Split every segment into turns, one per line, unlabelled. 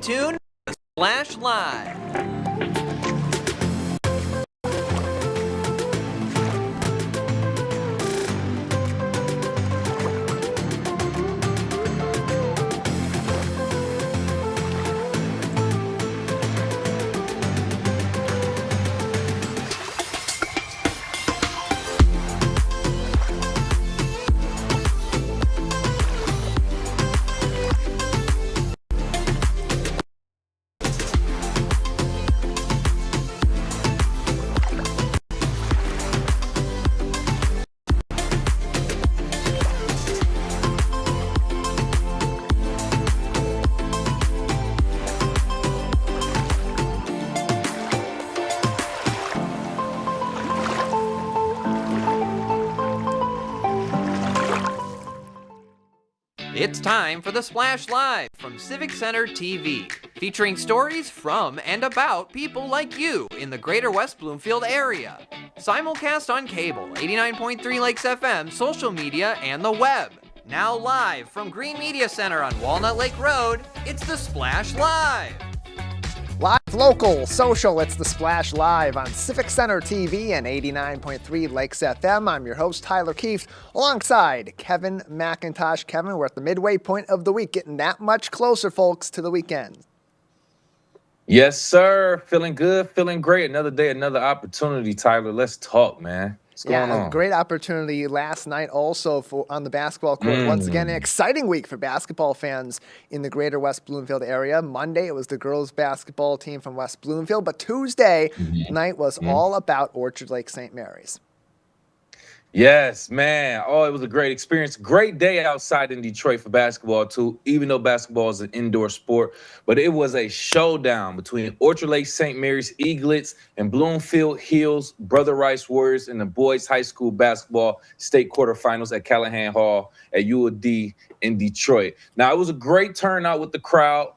tuned to Splash Live. It's time for the Splash Live from Civic Center TV, featuring stories from and about people like you in the greater West Bloomfield area. Simulcast on cable, 89.3 Lakes FM, social media, and the web. Now live from Green Media Center on Walnut Lake Road, it's the Splash Live.
Live, local, social, it's the Splash Live on Civic Center TV and 89.3 Lakes FM. I'm your host, Tyler Keefe, alongside Kevin McIntosh. Kevin, we're at the midway point of the week, getting that much closer, folks, to the weekend.
Yes, sir. Feeling good, feeling great. Another day, another opportunity, Tyler. Let's talk, man. What's going on?
A great opportunity last night also on the basketball court. Once again, an exciting week for basketball fans in the greater West Bloomfield area. Monday, it was the girls basketball team from West Bloomfield, but Tuesday night was all about Orchard Lake St. Mary's.
Yes, man. Oh, it was a great experience. Great day outside in Detroit for basketball, too, even though basketball is an indoor sport. But it was a showdown between Orchard Lake St. Mary's Eaglets and Bloomfield Hills Brother Rice Warriors in the boys high school basketball state quarterfinals at Callahan Hall at UOD in Detroit. Now, it was a great turnout with the crowd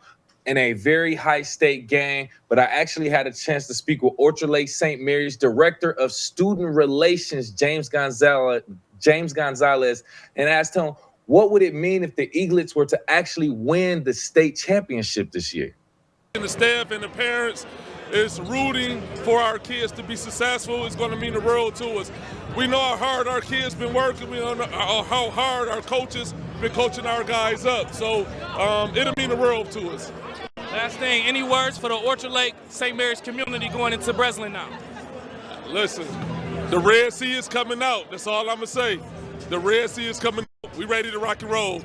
in a very high-stake game, but I actually had a chance to speak with Orchard Lake St. Mary's Director of Student Relations, James Gonzalez, and asked him, what would it mean if the Eaglets were to actually win the state championship this year?
And the staff and the parents is rooting for our kids to be successful. It's going to mean the world to us. We know how hard our kids been working. We know how hard our coaches been coaching our guys up. So it'll mean the world to us.
Last thing, any words for the Orchard Lake St. Mary's community going into Breslin now?
Listen, the Red Sea is coming out. That's all I'm going to say. The Red Sea is coming out. We ready to rock and roll.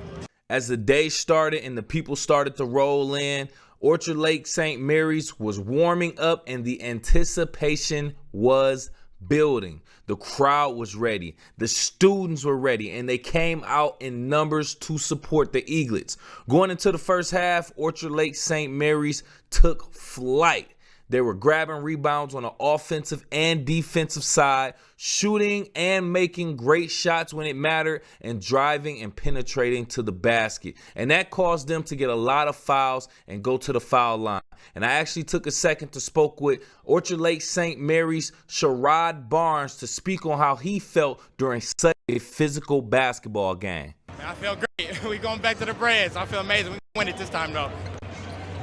As the day started and the people started to roll in, Orchard Lake St. Mary's was warming up and the anticipation was building. The crowd was ready. The students were ready, and they came out in numbers to support the Eaglets. Going into the first half, Orchard Lake St. Mary's took flight. They were grabbing rebounds on the offensive and defensive side, shooting and making great shots when it mattered, and driving and penetrating to the basket. And that caused them to get a lot of fouls and go to the foul line. And I actually took a second to spoke with Orchard Lake St. Mary's Sherrod Barnes to speak on how he felt during such a physical basketball game.
I feel great. We going back to the Braves. I feel amazing. We win it this time, though.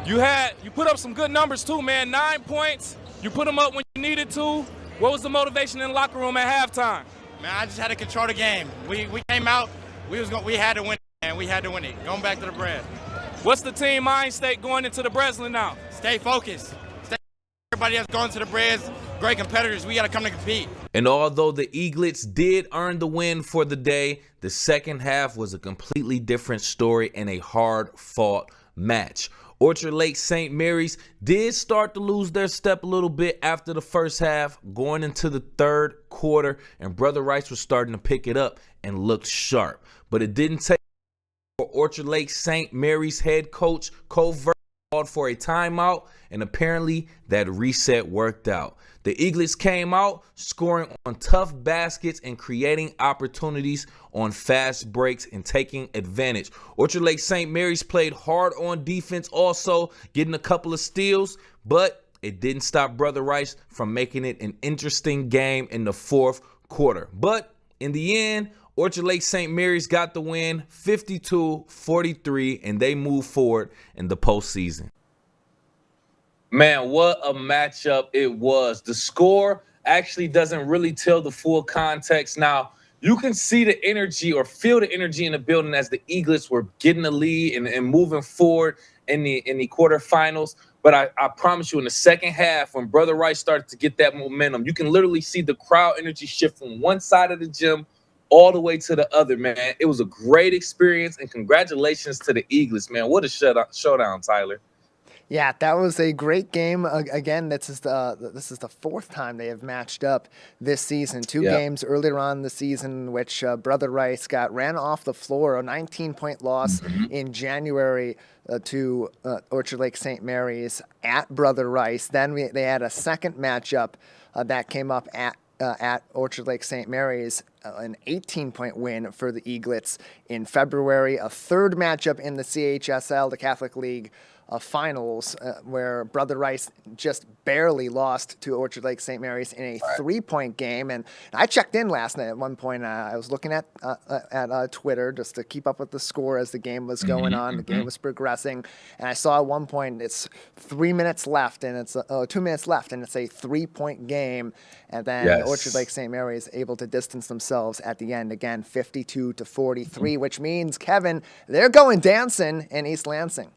You put up some good numbers too, man. 9 points. You put them up when you needed to. What was the motivation in the locker room at halftime?
Man, I just had to control the game. We came out. We had to win it, and we had to win it. Going back to the Braves.
What's the team mind state going into the Breslin now?
Stay focused. Everybody that's going to the Braves, great competitors. We got to come to compete.
And although the Eaglets did earn the win for the day, the second half was a completely different story and a hard-fought match. Orchard Lake St. Mary's did start to lose their step a little bit after the first half, going into the third quarter, and Brother Rice was starting to pick it up and looked sharp. But it didn't take for Orchard Lake St. Mary's head coach Covert called for a timeout, and apparently that reset worked out. The Eaglets came out scoring on tough baskets and creating opportunities on fast breaks and taking advantage. Orchard Lake St. Mary's played hard on defense also, getting a couple of steals, but it didn't stop Brother Rice from making it an interesting game in the fourth quarter. But in the end, Orchard Lake St. Mary's got the win 52-43, and they move forward in the postseason. Man, what a matchup it was. The score actually doesn't really tell the full context. Now, you can see the energy or feel the energy in the building as the Eaglets were getting the lead and moving forward in the quarterfinals. But I promise you, in the second half, when Brother Rice started to get that momentum, you can literally see the crowd energy shift from one side of the gym all the way to the other, man. It was a great experience, and congratulations to the Eaglets, man. What a showdown, Tyler.
Yeah, that was a great game. Again, this is the fourth time they have matched up this season. Two games earlier on in the season, which Brother Rice ran off the floor, a 19-point loss in January to Orchard Lake St. Mary's at Brother Rice. Then they had a second matchup that came up at Orchard Lake St. Mary's, an 18-point win for the Eaglets in February. A third matchup in the CHSL, the Catholic League finals, where Brother Rice just barely lost to Orchard Lake St. Mary's in a 3-point game. And I checked in last night at one point. I was looking at Twitter just to keep up with the score as the game was going on. The game was progressing. And I saw at one point it's 3 minutes left, and it's 2 minutes left, and it's a 3-point game. And then Orchard Lake St. Mary's able to distance themselves at the end, again, 52-43, which means, Kevin, they're going dancing in East Lansing.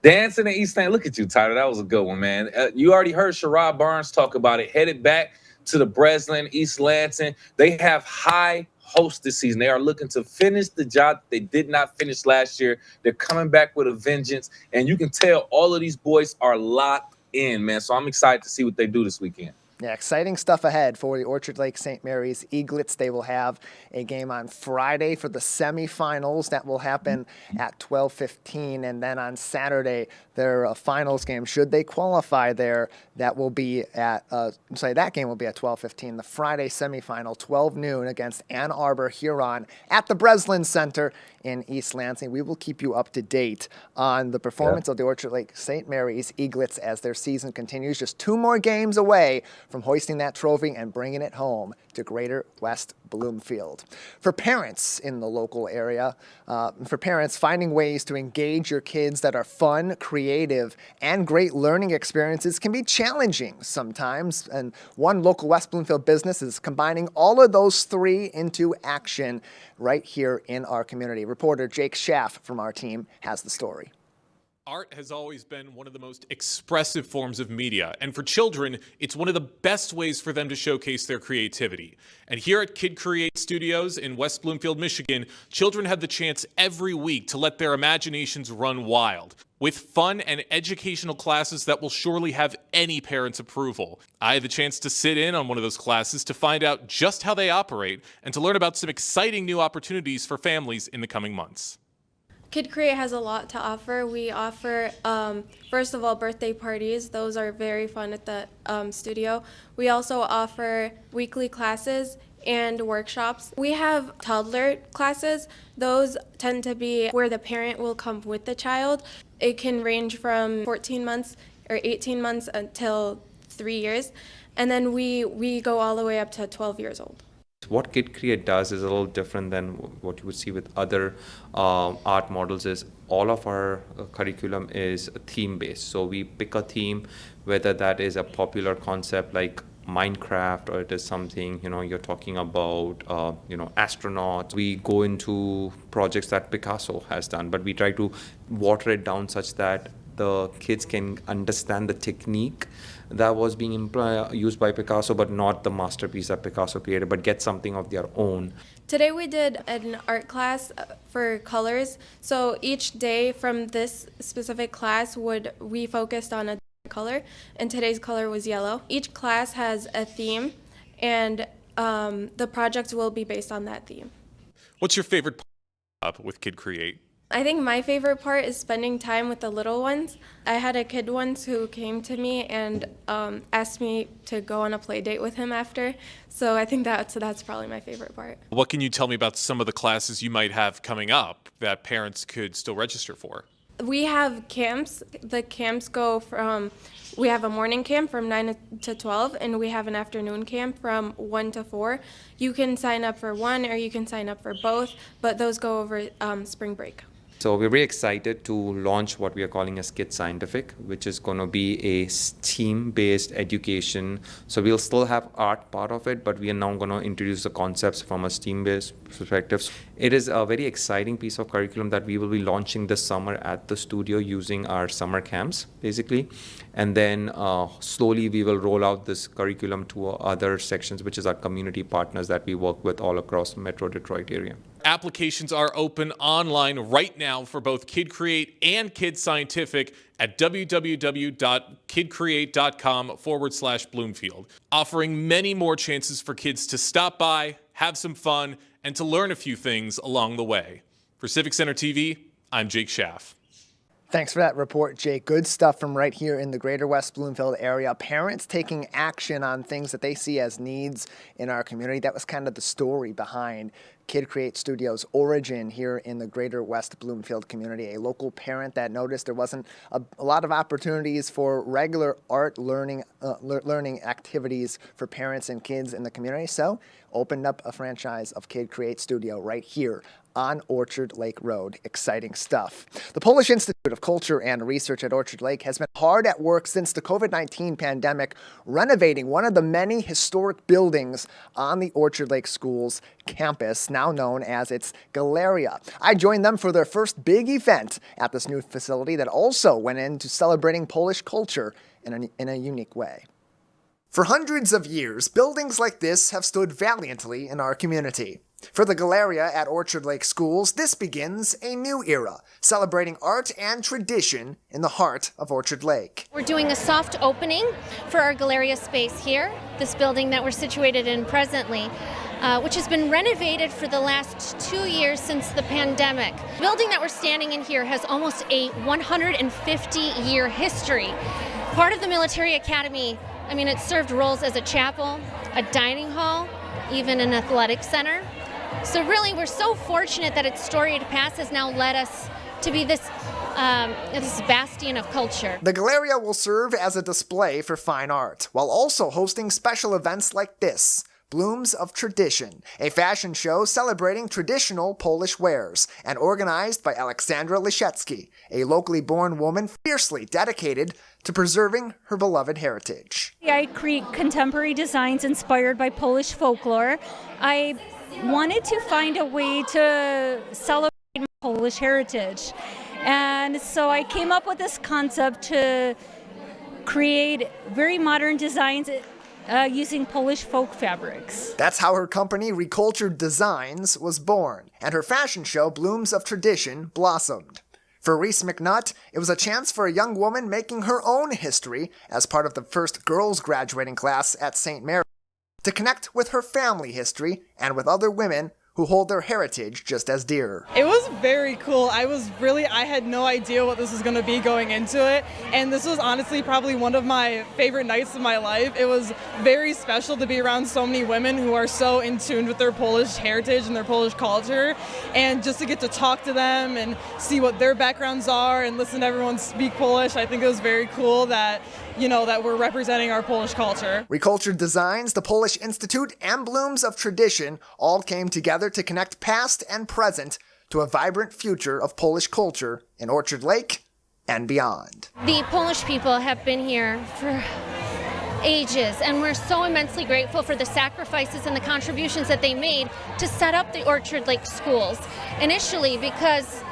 Dancing in East Lansing. Look at you, Tyler. That was a good one, man. You already heard Sherrod Barnes talk about it. Headed back to the Breslin, East Lansing. They have high hopes this season. They are looking to finish the job they did not finish last year. They're coming back with a vengeance, and you can tell all of these boys are locked in, man. So I'm excited to see what they do this weekend.
Yeah, exciting stuff ahead for the Orchard Lake St. Mary's Eaglets. They will have a game on Friday for the semifinals. That will happen at 12:15. And then on Saturday, their finals game, should they qualify there, that will be at, that game will be at 12:15. The Friday semifinal, 12 noon against Ann Arbor Huron at the Breslin Center in East Lansing. We will keep you up to date on the performance of the Orchard Lake St. Mary's Eaglets as their season continues. Just 2 more games away from hoisting that trophy and bringing it home to Greater West Bloomfield. For parents in the local area, finding ways to engage your kids that are fun, creative, and great learning experiences can be challenging sometimes. And one local West Bloomfield business is combining all of those 3 into action right here in our community. Reporter Jake Schaff from our team has the story.
Art has always been one of the most expressive forms of media, and for children, it's one of the best ways for them to showcase their creativity. And here at Kid Create Studios in West Bloomfield, Michigan, children have the chance every week to let their imaginations run wild, with fun and educational classes that will surely have any parent's approval. I had the chance to sit in on one of those classes to find out just how they operate and to learn about some exciting new opportunities for families in the coming months.
Kid Create has a lot to offer. We offer, first of all, birthday parties. Those are very fun at the studio. We also offer weekly classes and workshops. We have toddler classes. Those tend to be where the parent will come with the child. It can range from 14 months or 18 months until 3 years. And then we go all the way up to 12 years old.
What Kid Create does is a little different than what you would see with other art models. Is all of our curriculum is theme based. So we pick a theme, whether that is a popular concept like Minecraft, or it is something, you're talking about, astronauts. We go into projects that Picasso has done, but we try to water it down such that the kids can understand the technique that was being used by Picasso, but not the masterpiece that Picasso created, but get something of their own.
Today we did an art class for colors. So each day from this specific class we focused on a color, and today's color was yellow. Each class has a theme, and the project will be based on that theme.
What's your favorite part with Kid Create?
I think my favorite part is spending time with the little ones. I had a kid once who came to me and asked me to go on a play date with him after. So I think that's probably my favorite part. What
can you tell me about some of the classes you might have coming up that parents could still register for?
We have camps. The camps go from, we have a morning camp from 9 to 12, and we have an afternoon camp from 1 to 4. You can sign up for one or you can sign up for both, but those go over spring break.
So we're very excited to launch what we are calling as Kid Scientific, which is going to be a STEAM-based education. So we'll still have art part of it, but we are now going to introduce the concepts from a STEAM-based perspective. It is a very exciting piece of curriculum that we will be launching this summer at the studio using our summer camps, basically. And then slowly we will roll out this curriculum to other sections, which is our community partners that we work with all across Metro Detroit area.
Applications are open online right now for both Kid Create and Kid Scientific at www.kidcreate.com/Bloomfield, offering many more chances for kids to stop by, have some fun, and to learn a few things along the way. For Civic Center TV, I'm Jake Schaff.
Thanks for that report, Jake. Good stuff from right here in the greater West Bloomfield area. Parents taking action on things that they see as needs in our community. That was kind of the story behind Kid Create Studios' origin here in the greater West Bloomfield community. A local parent that noticed there wasn't a lot of opportunities for regular art learning activities for parents and kids in the community, so opened up a franchise of Kid Create Studio right here on Orchard Lake Road. Exciting stuff. The Polish Institute of Culture and Research at Orchard Lake has been hard at work since the COVID-19 pandemic, renovating one of the many historic buildings on the Orchard Lake School's campus, now known as its Galeria. I joined them for their first big event at this new facility that also went into celebrating Polish culture in a unique way. For hundreds of years, buildings like this have stood valiantly in our community. For the Galeria at Orchard Lake Schools, this begins a new era, celebrating art and tradition in the heart of Orchard Lake.
We're doing a soft opening for our Galeria space here, this building that we're situated in presently, which has been renovated for the last 2 years since the pandemic. The building that we're standing in here has almost a 150-year history. Part of the military academy, it served roles as a chapel, a dining hall, even an athletic center. So really, we're so fortunate that its storied past has now led us to be this bastion of culture.
The Galeria will serve as a display for fine art, while also hosting special events like this, Blooms of Tradition, a fashion show celebrating traditional Polish wares, and organized by Aleksandra Lisiecki, a locally born woman fiercely dedicated to preserving her beloved heritage.
I create contemporary designs inspired by Polish folklore. I wanted to find a way to celebrate Polish heritage. And so I came up with this concept to create very modern designs using Polish folk fabrics.
That's how her company, Recultured Designs, was born, and her fashion show, Blooms of Tradition, blossomed. For Reese McNutt, it was a chance for a young woman making her own history as part of the first girls graduating class at St. Mary's, to connect with her family history and with other women who hold their heritage just as dear.
It was very cool. I had no idea what this was going to be going into it, and this was honestly probably one of my favorite nights of my life. It was very special to be around so many women who are so in tune with their Polish heritage and their Polish culture, and just to get to talk to them and see what their backgrounds are and listen to everyone speak Polish. I think it was very cool that we're representing our Polish culture.
Recultured Designs, the Polish Institute, and Blooms of Tradition all came together to connect past and present to a vibrant future of Polish culture in Orchard Lake and beyond.
The Polish people have been here for ages, and we're so immensely grateful for the sacrifices and the contributions that they made to set up the Orchard Lake schools. Initially, because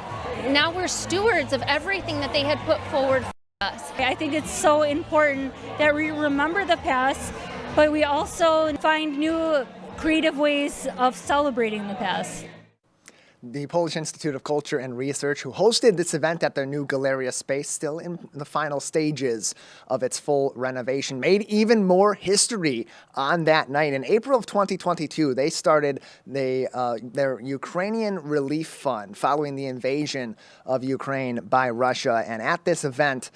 now we're stewards of everything that they had put forward.
I think it's so important that we remember the past, but we also find new creative ways of celebrating the past.
The Polish Institute of Culture and Research, who hosted this event at their new Galeria space, still in the final stages of its full renovation, made even more history on that night. In April of 2022, they started their Ukrainian Relief Fund following the invasion of Ukraine by Russia. And at this event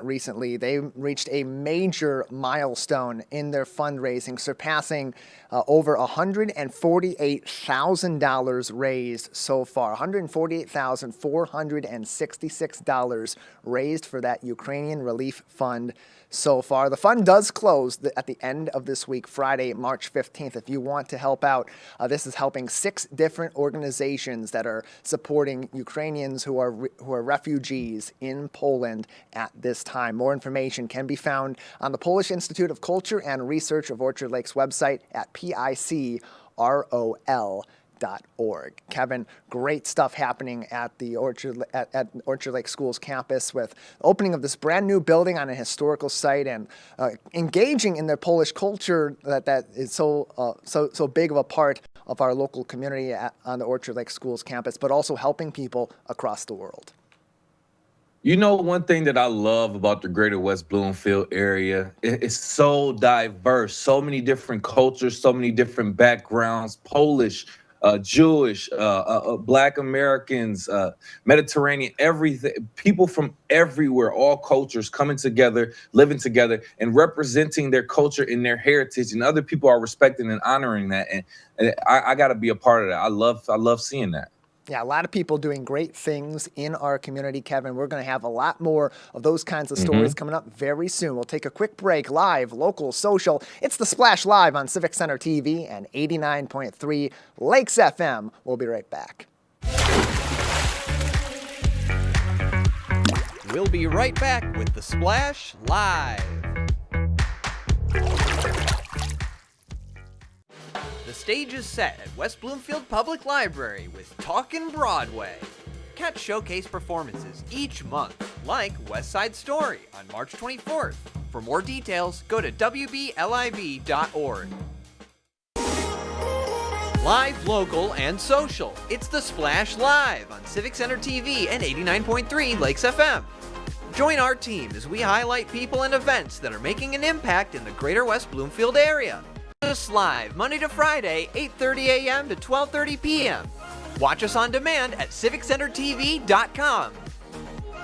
recently, they reached a major milestone in their fundraising, surpassing over $148,000 raised so far. $148,466 raised for that Ukrainian Relief Fund so far. The fund does close at the end of this week, Friday, March 15th. If you want to help out, this is helping 6 different organizations that are supporting Ukrainians who are refugees in Poland at this time. More information can be found on the Polish Institute of Culture and Research of Orchard Lake's website at picrol.org. Kevin, great stuff happening at the Orchard Lake Schools campus with opening of this brand new building on a historical site and engaging in their Polish culture that is so big of a part of our local community on the Orchard Lake Schools campus, but also helping people across the world.
You know, one thing that I love about the greater West Bloomfield area, it's so diverse, so many different cultures, so many different backgrounds, Polish, Jewish, Black Americans, Mediterranean, everything, people from everywhere, all cultures coming together, living together and representing their culture and their heritage. And other people are respecting and honoring that. And I got to be a part of that. I love seeing that.
Yeah, a lot of people doing great things in our community, Kevin. We're going to have a lot more of those kinds of stories coming up very soon. We'll take a quick break. Live, local, social. It's The Splash Live on Civic Center TV and 89.3 Lakes FM. We'll be right back.
We'll be right back with The Splash Live. The stage is set at West Bloomfield Public Library with Talkin' Broadway. Catch showcase performances each month, like West Side Story on March 24th. For more details, go to wbliv.org. Live, local, and social. It's The Splash Live on Civic Center TV and 89.3 Lakes FM. Join our team as we highlight people and events that are making an impact in the greater West Bloomfield area. Us live Monday to Friday, 8:30 a.m. to 12:30 p.m. Watch us on demand at civiccentertv.com.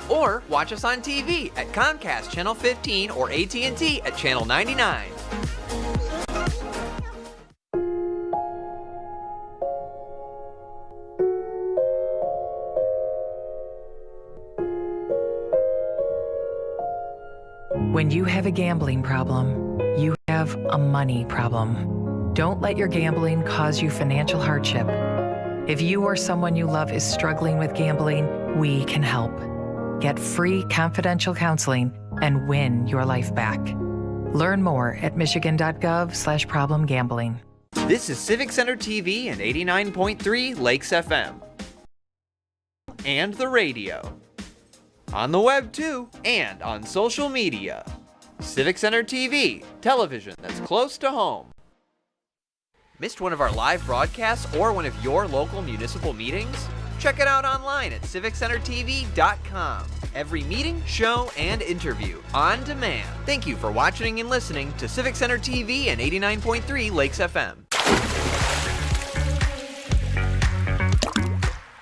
Or watch us on TV at Comcast Channel 15 or AT&T at Channel 99.
When you have a gambling problem, you have a money problem. Don't let your gambling cause you financial hardship. If you or someone you love is struggling with gambling, we can help. Get free confidential counseling and win your life back. Learn more at michigan.gov/problemgambling.
This is Civic Center TV and 89.3 Lakes FM. And the radio. On the web too, and on social media. Civic Center TV, television that's close to home. Missed one of our live broadcasts or one of your local municipal meetings? Check it out online at civiccentertv.com. Every meeting, show, and interview on demand. Thank you for watching and listening to Civic Center TV and 89.3 Lakes FM.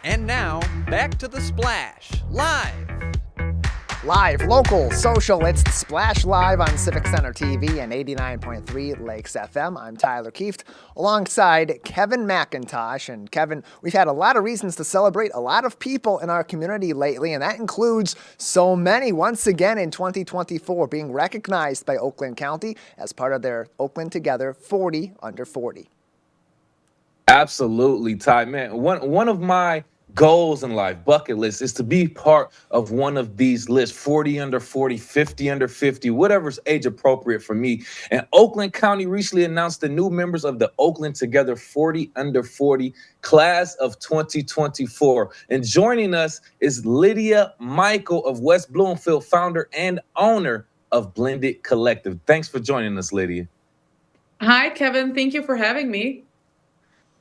And now, back to The Splash, live.
Live, local, social, it's The Splash Live on Civic Center TV and 89.3 Lakes FM. I'm Tyler Kieft alongside Kevin McIntosh. And Kevin, we've had a lot of reasons to celebrate a lot of people in our community lately, and that includes so many once again in 2024 being recognized by Oakland County as part of their Oakland Together 40 Under 40.
Absolutely, Ty. Man, one of my goals in life, bucket list, is to be part of one of these lists, 40 under 40, 50 under 50, whatever's age appropriate for me. And Oakland County recently announced the new members of the Oakland Together 40 under 40 class of 2024. And joining us is Lydia Michael of West Bloomfield, founder and owner of Blended Collective. Thanks for joining us, Lydia.
Hi, Kevin. Thank you for having me.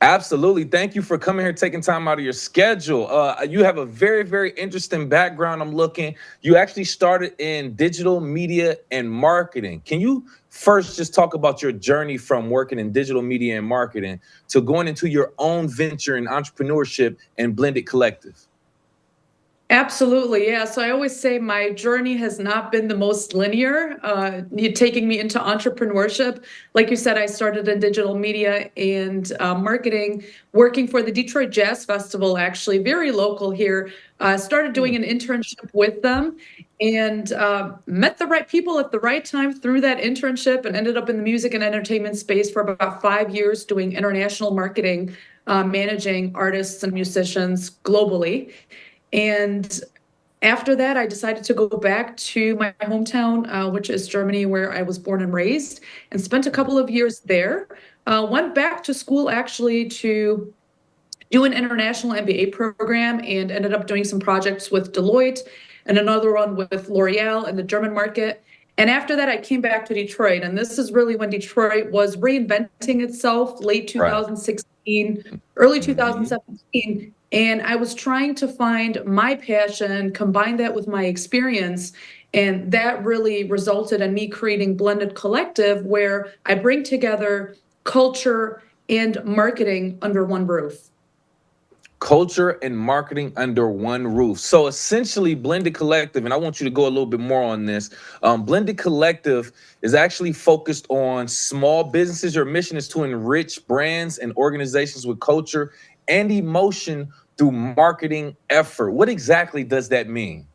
Absolutely. Thank you for coming here, taking time out of your schedule. You have a very, very interesting background. I'm looking. You actually started in digital media and marketing. Can you first just talk about your journey from working in digital media and marketing to going into your own venture in entrepreneurship and Blended Collective?
Absolutely, yeah. So I always say my journey has not been the most linear, you taking me into entrepreneurship. Like you said, I started in digital media and marketing, working for the Detroit Jazz Festival, actually, very local here. Started doing an internship with them and met the right people at the right time through that internship and ended up in the music and entertainment space for about 5 years doing international marketing, managing artists and musicians globally. And after that, I decided to go back to my hometown, which is Germany, where I was born and raised, and spent a couple of years there. Went back to school actually to do an international MBA program and ended up doing some projects with Deloitte and another one with L'Oreal in the German market. And after that, I came back to Detroit. And this is really when Detroit was reinventing itself, late
Right.
2016, early 2017. And I was trying to find my passion, combine that with my experience. And that really resulted in me creating Blended Collective, where I bring together culture and marketing under one roof.
Culture and marketing under one roof. So essentially, Blended Collective, and I want you to go a little bit more on this. Blended Collective is actually focused on small businesses. Your mission is to enrich brands and organizations with culture and emotion through marketing effort. What exactly does that mean?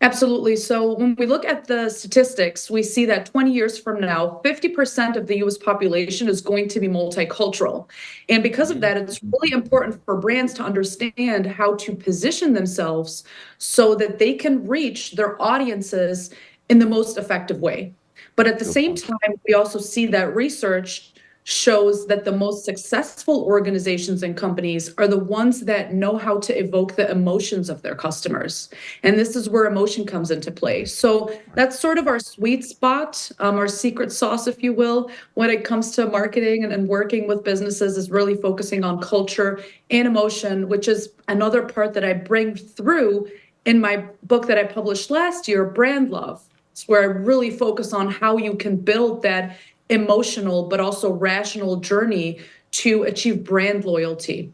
Absolutely. So when we look at the statistics, we see that 20 years from now, 50% of the US population is going to be multicultural. And because of that, it's really important for brands to understand how to position themselves so that they can reach their audiences in the most effective way. But at the same time, we also see that research shows that the most successful organizations and companies are the ones that know how to evoke the emotions of their customers. And this is where emotion comes into play. So that's sort of our sweet spot, our secret sauce, if you will, when it comes to marketing and working with businesses, is really focusing on culture and emotion, which is another part that I bring through in my book that I published last year, Brand Love. It's where I really focus on how you can build that emotional but also rational journey to achieve brand loyalty.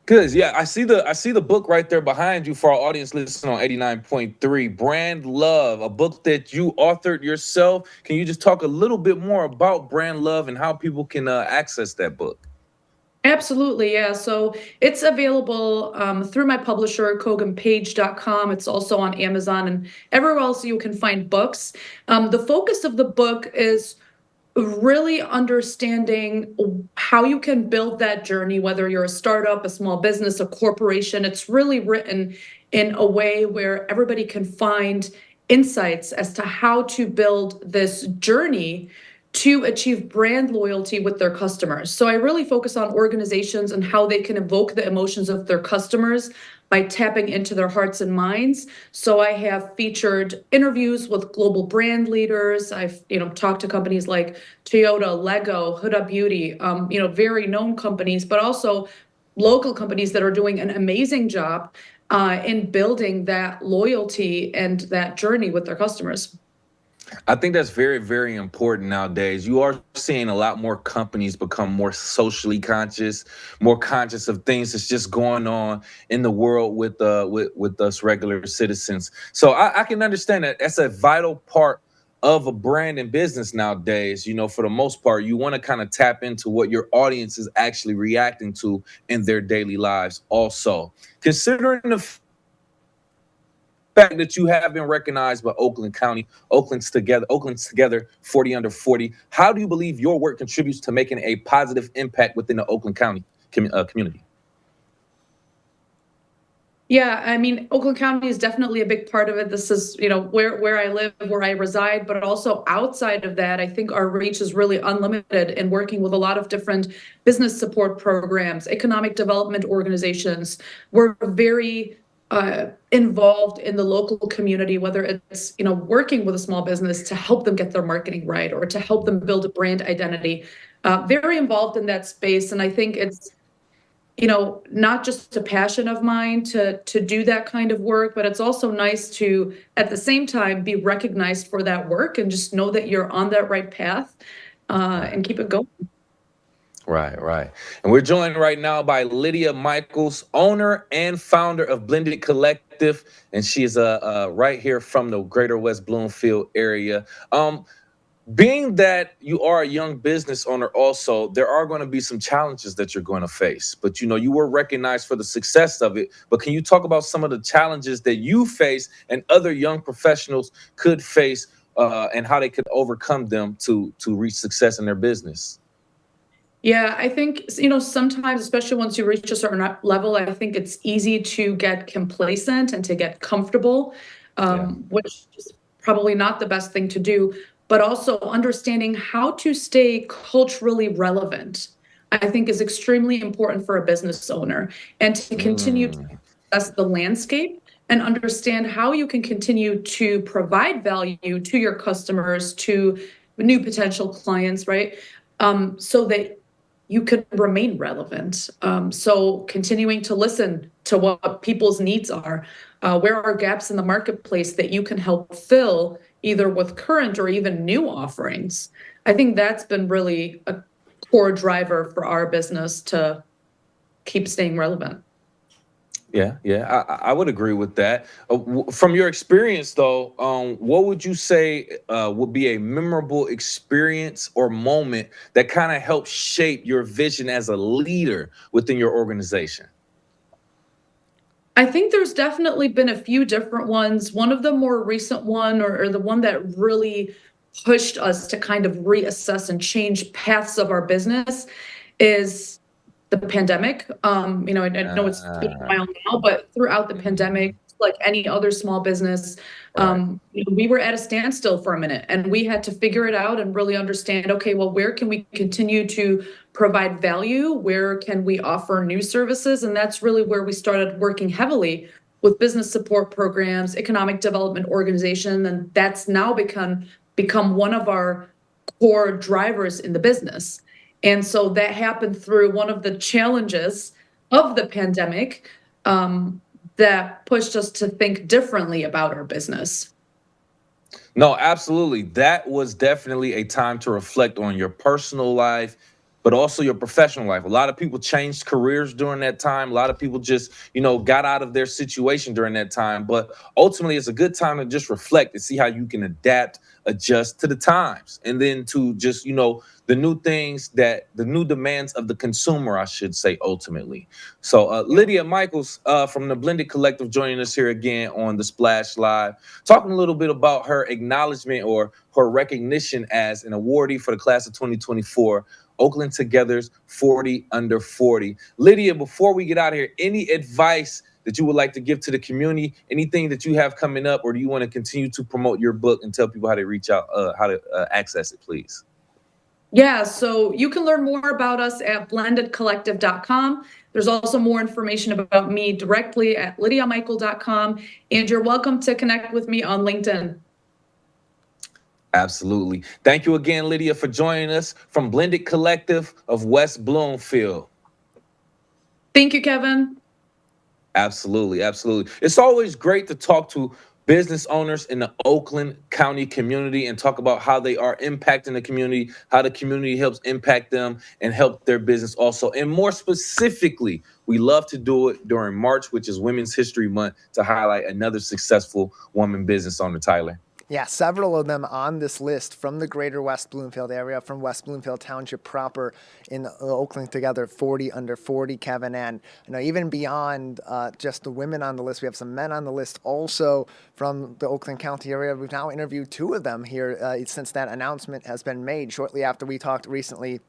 Good. Yeah, I see the book right there behind you for our audience listening on 89.3, Brand Love, a book that you authored yourself. Can you just talk a little bit more about Brand Love and how people can access that book?
Absolutely, yeah. So it's available through my publisher, koganpage.com. It's also on Amazon and everywhere else you can find books. The focus of the book is really understanding how you can build that journey, whether you're a startup, a small business, a corporation. It's really written in a way where everybody can find insights as to how to build this journey to achieve brand loyalty with their customers. So I really focus on organizations and how they can evoke the emotions of their customers by tapping into their hearts and minds. So I have featured interviews with global brand leaders. I've, talked to companies like Toyota, Lego, Huda Beauty, very known companies, but also local companies that are doing an amazing job in building that loyalty and that journey with their customers.
I think that's very, very important nowadays. You are seeing a lot more companies become more socially conscious, more conscious of things that's just going on in the world with us regular citizens. So I can understand that that's a vital part of a brand and business nowadays. For the most part, you want to kind of tap into what your audience is actually reacting to in their daily lives. Also, considering the fact that you have been recognized by Oakland County, Oakland's together 40 under 40. How do you believe your work contributes to making a positive impact within the Oakland County community?
Yeah, I mean, Oakland County is definitely a big part of it. This is, where I live, where I reside, but also outside of that, I think our reach is really unlimited in working with a lot of different business support programs, economic development organizations. We're very involved in the local community, whether it's, working with a small business to help them get their marketing right or to help them build a brand identity. Very involved in that space. And I think it's, not just a passion of mine to do that kind of work, but it's also nice to, at the same time, be recognized for that work and just know that you're on that right path and keep it going.
Right, right. And we're joined right now by Lydia Michaels, owner and founder of Blended Collective, and she is right here from the Greater West Bloomfield area. Being that you are a young business owner also, there are going to be some challenges that you're going to face. But, you were recognized for the success of it. But can you talk about some of the challenges that you face and other young professionals could face and how they could overcome them to reach success in their business?
Yeah, I think, sometimes, especially once you reach a certain level, I think it's easy to get complacent and to get comfortable, which is probably not the best thing to do, but also understanding how to stay culturally relevant, I think is extremely important for a business owner, and to continue to assess the landscape and understand how you can continue to provide value to your customers, to new potential clients, right? So that you could remain relevant. So continuing to listen to what people's needs are, where are gaps in the marketplace that you can help fill either with current or even new offerings. I think that's been really a core driver for our business to keep staying relevant.
Yeah, I would agree with that. From your experience, though, what would you say would be a memorable experience or moment that kind of helped shape your vision as a leader within your organization?
I think there's definitely been a few different ones. One of the more recent one, or the one that really pushed us to kind of reassess and change paths of our business, is the pandemic. I know it's been a while now, but throughout the pandemic, like any other small business, we were at a standstill for a minute, and we had to figure it out and really understand, okay, well, where can we continue to provide value? Where can we offer new services? And that's really where we started working heavily with business support programs, economic development organization, and that's now become one of our core drivers in the business. And so that happened through one of the challenges of the pandemic, that pushed us to think differently about our business.
No, absolutely. That was definitely a time to reflect on your personal life, but also your professional life. A lot of people changed careers during that time. A lot of people just, got out of their situation during that time. But ultimately, it's a good time to just reflect and see how you can adapt, adjust to the times, and then to just, the new things the new demands of the consumer, I should say, ultimately. So Lydia Michaels from the Blended Collective joining us here again on the Splash Live, talking a little bit about her acknowledgement or her recognition as an awardee for the class of 2024, Oakland Together's 40 Under 40. Lydia, before we get out of here, any advice that you would like to give to the community, anything that you have coming up, or do you want to continue to promote your book and tell people how to reach out, how to access it, please?
Yeah, so you can learn more about us at blendedcollective.com. There's also more information about me directly at lydiamichael.com, and you're welcome to connect with me on LinkedIn.
Absolutely. Thank you again, Lydia, for joining us from Blended Collective of West Bloomfield.
Thank you, Kevin.
Absolutely, absolutely. It's always great to talk to business owners in the Oakland County community and talk about how they are impacting the community, how the community helps impact them and help their business also. And more specifically, we love to do it during March, which is Women's History Month, to highlight another successful woman business owner, Tyler.
Yeah, several of them on this list from the greater West Bloomfield area, from West Bloomfield Township proper in Oakland Together, 40 Under 40, Kevin. And even beyond just the women on the list, we have some men on the list also from the Oakland County area. We've now interviewed two of them here since that announcement has been made. Shortly after we talked recently,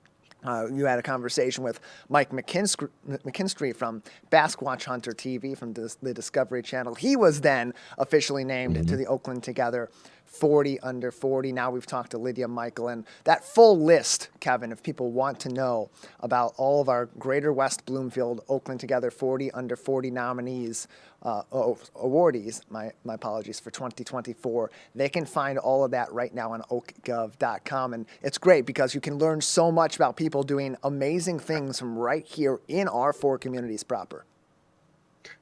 you had a conversation with Mike McKinstry from Baskwatch Hunter TV from the Discovery Channel. He was then officially named to the Oakland Together 40 Under 40. Now we've talked to Lydia Michael, and that full list, Kevin, if people want to know about all of our Greater West Bloomfield Oakland Together 40 Under 40 nominees, awardees, my apologies, for 2024, they can find all of that right now on oakgov.com. And it's great because you can learn so much about people doing amazing things from right here in our four communities proper.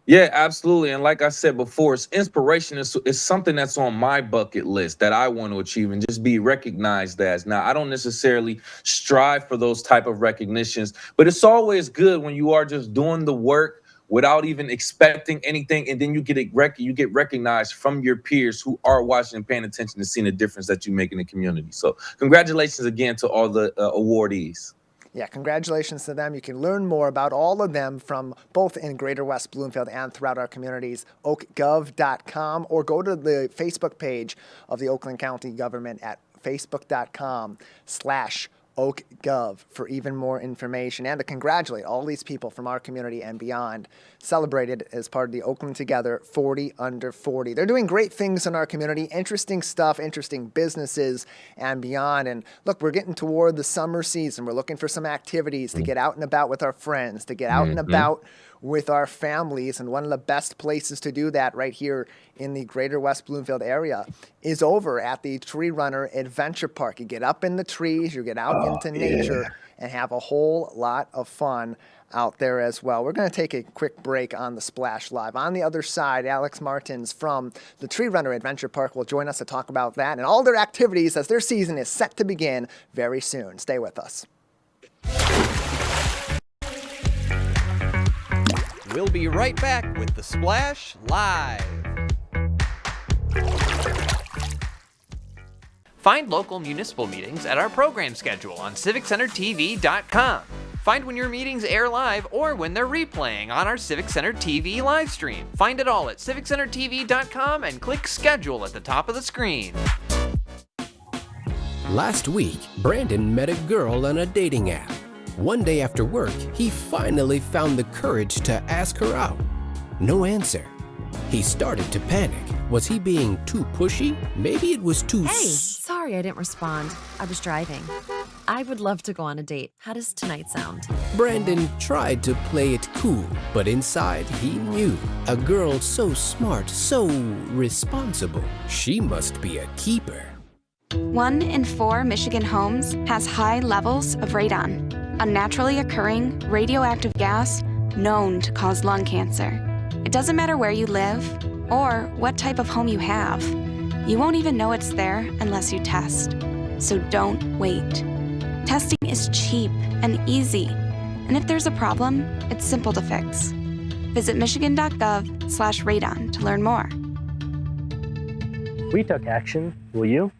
Yeah, absolutely. And like I said before, it's inspiration is something that's on my bucket list that I want to achieve and just be recognized as. Now, I don't necessarily strive for those type of recognitions, but it's always good when you are just doing the work without even expecting anything, and then you get recognized from your peers who are watching and paying attention and seeing the difference that you make in the community. So, congratulations again to all the awardees.
Yeah, congratulations to them. You can learn more about all of them from both in Greater West Bloomfield and throughout our communities, oakgov.com, or go to the Facebook page of the Oakland County government at facebook.com/OakGov for even more information, and to congratulate all these people from our community and beyond, celebrated as part of the Oakland Together 40 Under 40. They're doing great things in our community, interesting stuff, interesting businesses and beyond. And look, we're getting toward the summer season. We're looking for some activities to get out and about with our friends, to get out and about with our families. And one of the best places to do that right here in the Greater West Bloomfield area is over at the Tree Runner Adventure Park. You get up in the trees, you get out into nature, and have a whole lot of fun out there as well. We're going to take a quick break on the Splash Live. On the other side, Alex Martins from the Tree Runner Adventure Park will join us to talk about that and all their activities as their season is set to begin very soon. Stay with us.
We'll be right back with the Splash Live. Find local municipal meetings at our program schedule on civiccentertv.com. Find when your meetings air live or when they're replaying on our Civic Center TV live stream. Find it all at civiccentertv.com and click schedule at the top of the screen.
Last week, Brandon met a girl on a dating app. One day after work, he finally found the courage to ask her out. No answer. He started to panic. Was he being too pushy? Maybe it was too...
Hey, sorry I didn't respond. I was driving. I would love to go on a date. How does tonight sound?
Brandon tried to play it cool, but inside he knew. A girl so smart, so responsible. She must be a keeper.
1 in 4 Michigan homes has high levels of radon, a naturally occurring radioactive gas known to cause lung cancer. It doesn't matter where you live or what type of home you have. You won't even know it's there unless you test. So don't wait. Testing is cheap and easy. And if there's a problem, it's simple to fix. Visit michigan.gov/radon to learn more.
We took action. Will you?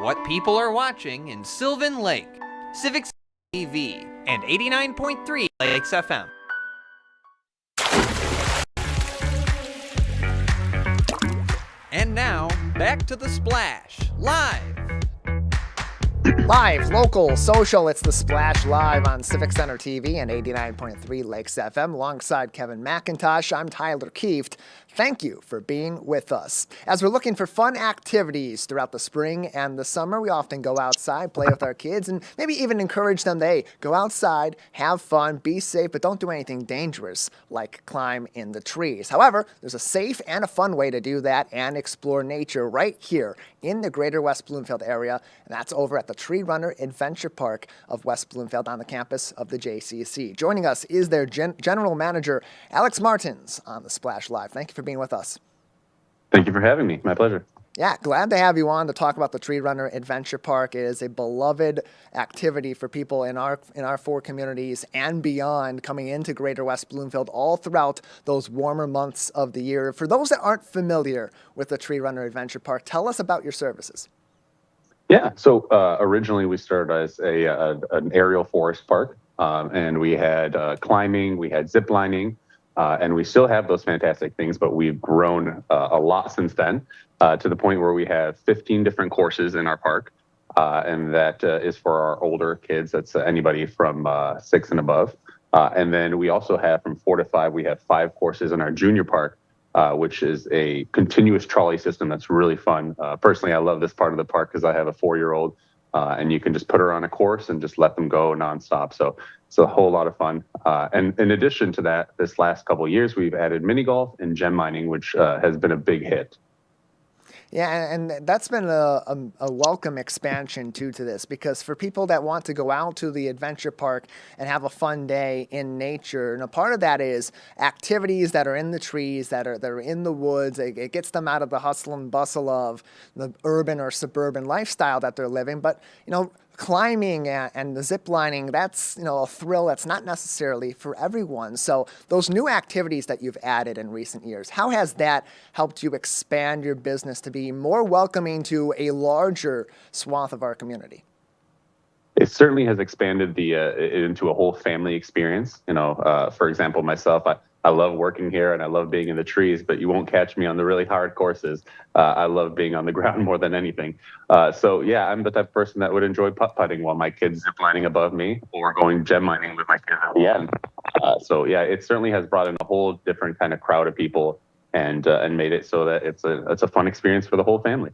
What people are watching in Sylvan Lake, Civic TV, and 89.3 Lakes FM. And now, back to the Splash Live.
Live, local, social, it's the Splash Live on Civic Center TV and 89.3 Lakes FM. Alongside Kevin McIntosh, I'm Tyler Kieft. Thank you for being with us. As we're looking for fun activities throughout the spring and the summer, we often go outside, play with our kids, and maybe even encourage them to, hey, go outside, have fun, be safe, but don't do anything dangerous like climb in the trees. However, there's a safe and a fun way to do that and explore nature right here in the Greater West Bloomfield area, and that's over at the Tree Runner Adventure Park of West Bloomfield on the campus of the JCC. Joining us is their General Manager, Alex Martins, on the Splash Live. Thank you for being with us.
Thank you for having me. My pleasure.
Yeah, glad to have you on to talk about the Tree Runner Adventure Park. It is a beloved activity for people in our 4 communities and beyond, coming into Greater West Bloomfield all throughout those warmer months of the year. For those that aren't familiar with the Tree Runner Adventure Park, tell us about your services.
Yeah, so originally we started as an aerial forest park, and we had climbing, we had zip lining, and we still have those fantastic things, but we've grown a lot since then to the point where we have 15 different courses in our park, and that is for our older kids. That's anybody from 6 and above. And then we also have from 4 to 5, we have 5 courses in our junior park, which is a continuous trolley system that's really fun. Personally, I love this part of the park because I have a 4-year-old, and you can just put her on a course and just let them go nonstop. So it's a whole lot of fun. And in addition to that, this last couple of years, we've added mini golf and gem mining, which has been a big hit.
Yeah, and that's been a welcome expansion too to this, because for people that want to go out to the adventure park and have a fun day in nature, and a part of that is activities that are in the trees, that are in the woods. It gets them out of the hustle and bustle of the urban or suburban lifestyle that they're living. But climbing and the zip lining, that's a thrill that's not necessarily for everyone. So those new activities that you've added in recent years, how has that helped you expand your business to be more welcoming to a larger swath of our community?
It certainly has expanded into a whole family experience. For example, myself, I love working here and I love being in the trees, but you won't catch me on the really hard courses. I love being on the ground more than anything. So yeah, I'm the type of person that would enjoy putt-putting while my kids ziplining above me, or going gem mining with my kids at the end. So yeah, it certainly has brought in a whole different kind of crowd of people, and made it so that it's a fun experience for the whole family.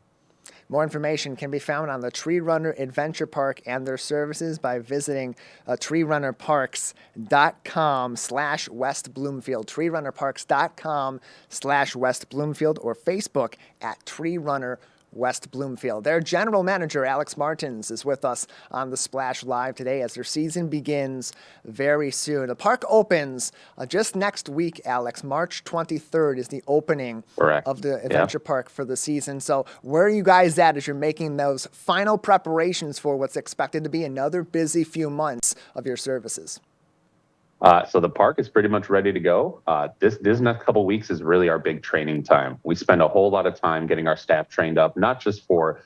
More information can be found on the Tree Runner Adventure Park and their services by visiting treerunnerparks.com/West Bloomfield, treerunnerparks.com/West Bloomfield, or Facebook at Tree Runner West Bloomfield. Their general manager, Alex Martins, is with us on the Splash Live today as their season begins very soon. The park opens just next week, Alex. March 23rd is the opening of the adventure park for the season. So where are you guys at as you're making those final preparations for what's expected to be another busy few months of your services?
So the park is pretty much ready to go. This next couple weeks is really our big training time. We spend a whole lot of time getting our staff trained up, not just for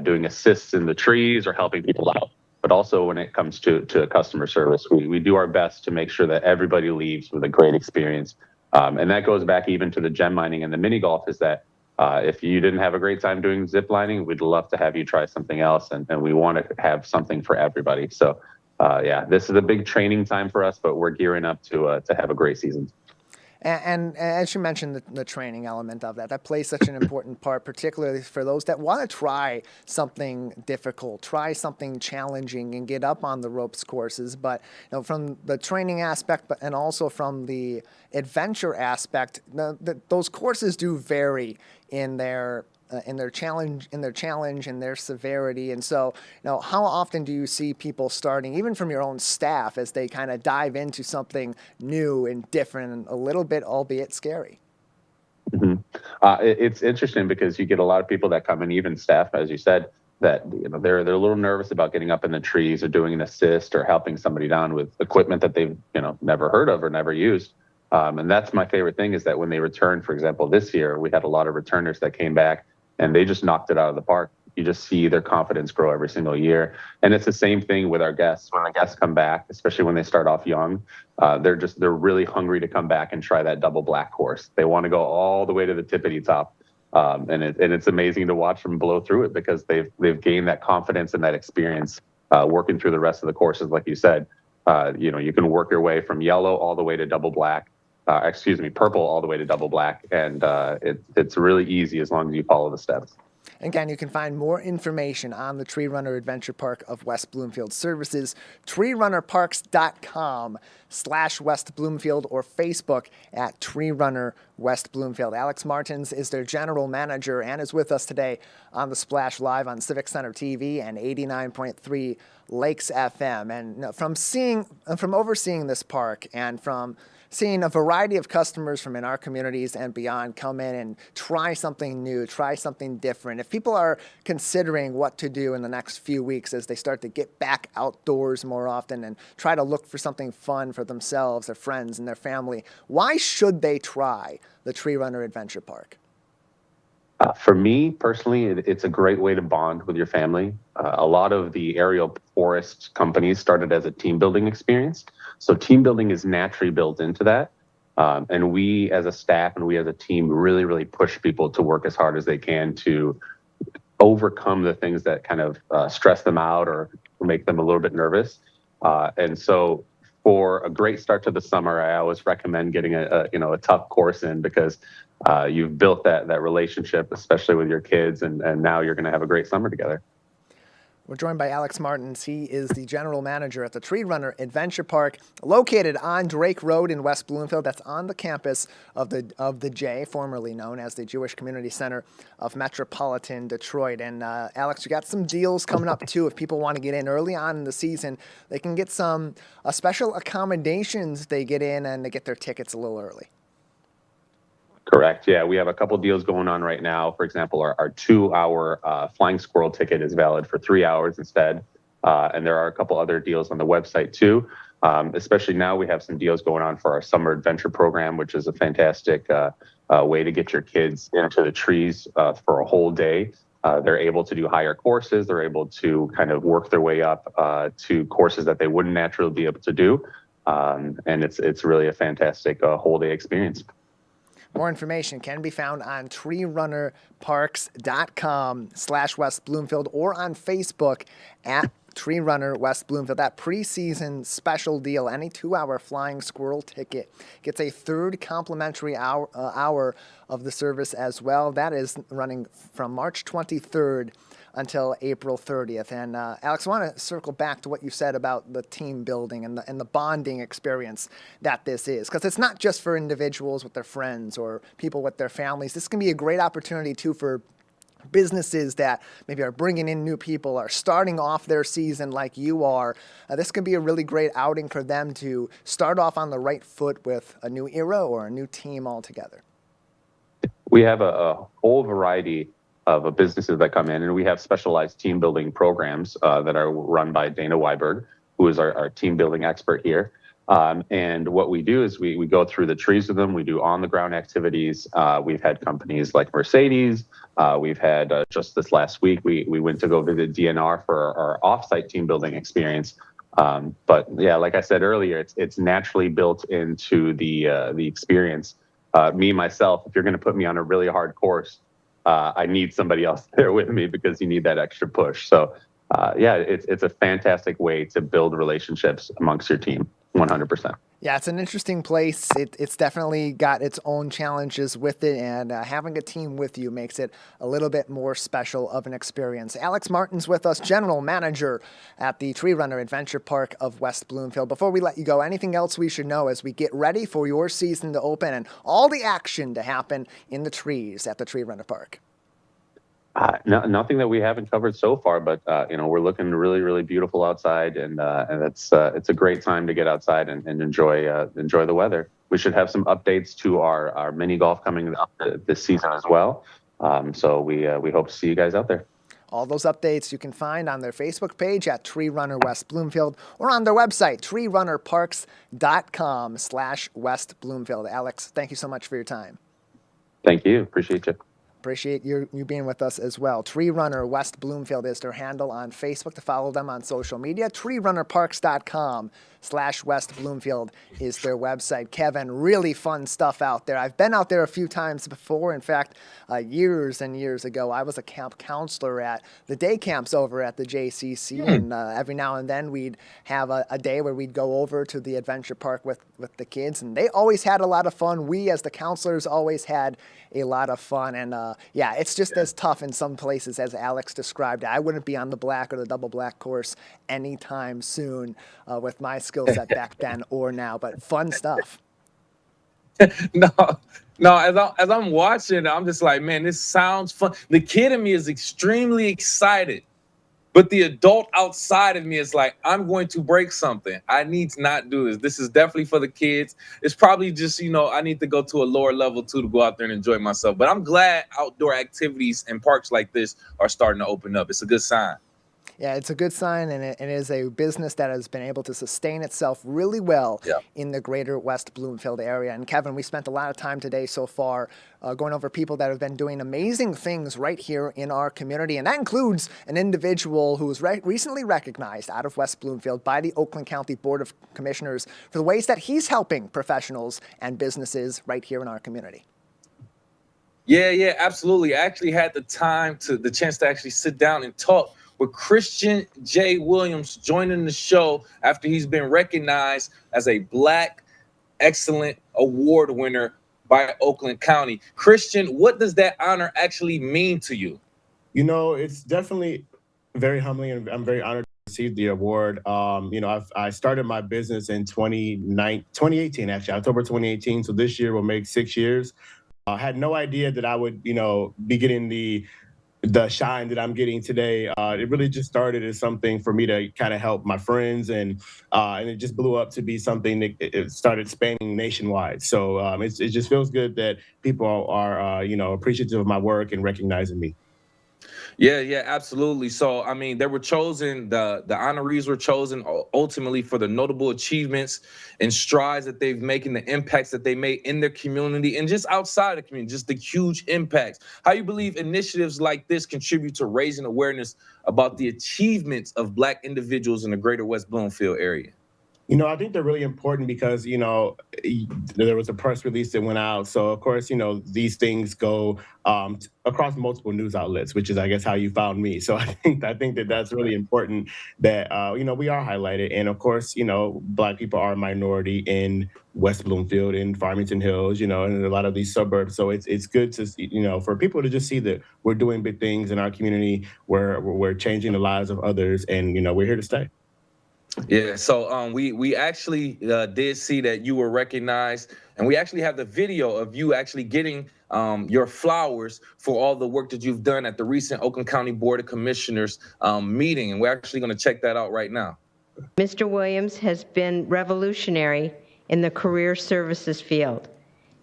doing assists in the trees or helping people out, but also when it comes to customer service. We do our best to make sure that everybody leaves with a great experience. And that goes back even to the gem mining and the mini golf, is that if you didn't have a great time doing zip lining, we'd love to have you try something else. And we want to have something for everybody. So yeah, this is a big training time for us, but we're gearing up to have a great season.
And as you mentioned, the training element of that plays such an important part, particularly for those that want to try something difficult, try something challenging, and get up on the ropes courses. But from the training aspect, and also from the adventure aspect, those courses do vary in their challenge, and their severity. And so, how often do you see people starting, even from your own staff, as they kind of dive into something new and different and a little bit, albeit scary?
Mm-hmm. It's interesting because you get a lot of people that come in, even staff, as you said, that they're a little nervous about getting up in the trees or doing an assist or helping somebody down with equipment that they've never heard of or never used. And that's my favorite thing, is that when they return, for example, this year, we had a lot of returners that came back and they just knocked it out of the park. You just see their confidence grow every single year. And it's the same thing with our guests. When the guests come back, especially when they start off young, they're really hungry to come back and try that double black course. They want to go all the way to the tippity top. And it's amazing to watch them blow through it, because they've gained that confidence and that experience working through the rest of the courses. Like you said, you can work your way from yellow all the way to double black. Purple all the way to double black. And it's really easy as long as you follow the steps.
Again, you can find more information on the Tree Runner Adventure Park of West Bloomfield services, treerunnerparks.com/West Bloomfield, or Facebook at Tree Runner West Bloomfield. Alex Martins is their general manager and is with us today on the Splash Live on Civic Center TV and 89.3 Lakes FM. And from overseeing this park and from seeing a variety of customers from in our communities and beyond come in and try something new, try something different. If people are considering what to do in the next few weeks as they start to get back outdoors more often and try to look for something fun for themselves, their friends, and their family, why should they try the Tree Runner Adventure Park?
For me personally, it's a great way to bond with your family. A lot of the aerial forest companies started as a team building experience. So team building is naturally built into that. And we as a staff and we as a team really, really push people to work as hard as they can to overcome the things that kind of stress them out or make them a little bit nervous. And so for a great start to the summer, I always recommend getting a tough course in, because you've built that relationship, especially with your kids, and now you're going to have a great summer together.
We're joined by Alex Martins. He is the general manager at the Tree Runner Adventure Park, located on Drake Road in West Bloomfield. That's on the campus of the J, formerly known as the Jewish Community Center of Metropolitan Detroit. And Alex, you got some deals coming up too. If people want to get in early on in the season, they can get some special accommodations. They get in and they get their tickets a little early.
Correct. Yeah, we have a couple deals going on right now. For example, our 2-hour Flying Squirrel ticket is valid for 3 hours instead. And there are a couple other deals on the website too. Especially now we have some deals going on for our summer adventure program, which is a fantastic way to get your kids into the trees for a whole day. They're able to do higher courses. They're able to kind of work their way up to courses that they wouldn't naturally be able to do. And it's really a fantastic whole day experience.
More information can be found on treerunnerparks.com/West Bloomfield or on Facebook at Tree Runner West Bloomfield. That preseason special deal, any 2-hour Flying Squirrel ticket gets a third complimentary hour of the service as well. That is running from March 23rd until April 30th. And Alex, I want to circle back to what you said about the team building and the bonding experience that this is, because it's not just for individuals with their friends or people with their families. This can be a great opportunity too for businesses that maybe are bringing in new people, are starting off their season like you are. This can be a really great outing for them to start off on the right foot with a new era or a new team altogether.
We have a whole variety of businesses that come in, and we have specialized team building programs that are run by Dana Weiberg, who is our team building expert here. And what we do is we go through the trees with them. We do on the ground activities. We've had companies like Mercedes. We've had just this last week, we went to go visit DNR for our offsite team building experience. But yeah, like I said earlier, it's naturally built into the experience. Me, myself, if you're going to put me on a really hard course, I need somebody else there with me because you need that extra push. So yeah, it's a fantastic way to build relationships amongst your team, 100%.
Yeah, it's an interesting place. It's definitely got its own challenges with it, and having a team with you makes it a little bit more special of an experience. Alex Martins with us, general manager at the Tree Runner Adventure Park of West Bloomfield. Before we let you go, anything else we should know as we get ready for your season to open and all the action to happen in the trees at the Tree Runner Park?
Nothing that we haven't covered so far, but we're looking really, really beautiful outside, and it's a great time to get outside and enjoy the weather. We should have some updates to our mini golf coming up this season as well. So we hope to see you guys out there.
All those updates you can find on their Facebook page at Tree Runner West Bloomfield or on their website, treerunnerparks.com/West Bloomfield. Alex, thank you so much for your time.
Thank you. Appreciate you.
Appreciate you being with us as well. Tree Runner West Bloomfield is their handle on Facebook. To follow them on social media, treerunnerparks.com/West Bloomfield is their website. Kevin, really fun stuff out there. I've been out there a few times before. In fact, years and years ago, I was a camp counselor at the day camps over at the JCC, and every now and then we'd have a day where we'd go over to the adventure park with the kids, and they always had a lot of fun. We, as the counselors, always had a lot of fun, and yeah, it's just as tough in some places as Alex described. I wouldn't be on the black or the double black course anytime soon with my skill set back then or now, but fun stuff.
No, as I'm watching, I'm just like, man, this sounds fun. The kid in me is extremely excited, but the adult outside of me is like, I'm going to break something. I need to not do this. This is definitely for the kids. It's probably just, I need to go to a lower level too to go out there and enjoy myself. But I'm glad outdoor activities and parks like this are starting to open up. It's a good sign.
Yeah, it's a good sign, and it is a business that has been able to sustain itself really well in the greater West Bloomfield area. And Kevin, we spent a lot of time today so far going over people that have been doing amazing things right here in our community. And that includes an individual who was recently recognized out of West Bloomfield by the Oakland County Board of Commissioners for the ways that he's helping professionals and businesses right here in our community.
Yeah, absolutely. I actually had the chance to actually sit down and talk with Christian J. Williams, joining the show after he's been recognized as a Black Excellent Award winner by Oakland County. Christian, what does that honor actually mean to you?
It's definitely Very humbling, and I'm very honored to receive the award. I started my business in 2018, actually, October 2018. So this year will make 6 years. I had no idea that I would, be getting the shine that I'm getting today. It really just started as something for me to kind of help my friends, and it just blew up to be something that it started spanning nationwide. So it just feels good that people are appreciative of my work and recognizing me.
Yeah, yeah, absolutely. So, I mean, they were chosen, the honorees were chosen ultimately for the notable achievements and strides that they've making, the impacts that they made in their community and just outside the community, just the huge impacts. How you believe initiatives like this contribute to raising awareness about the achievements of Black individuals in the greater West Bloomfield area?
I think they're really important because, there was a press release that went out. So, of course, these things go across multiple news outlets, which is, I guess, how you found me. So I think that that's really important that, we are highlighted. And, of course, Black people are a minority in West Bloomfield, in Farmington Hills, and in a lot of these suburbs. So it's good to, for people to just see that we're doing big things in our community, where we're changing the lives of others, and, we're here to stay.
Yeah, so we actually did see that you were recognized, and we actually have the video of you actually getting your flowers for all the work that you've done at the recent Oakland County Board of Commissioners meeting, and we're actually going to check that out right now.
Mr. Williams has been revolutionary in the career services field.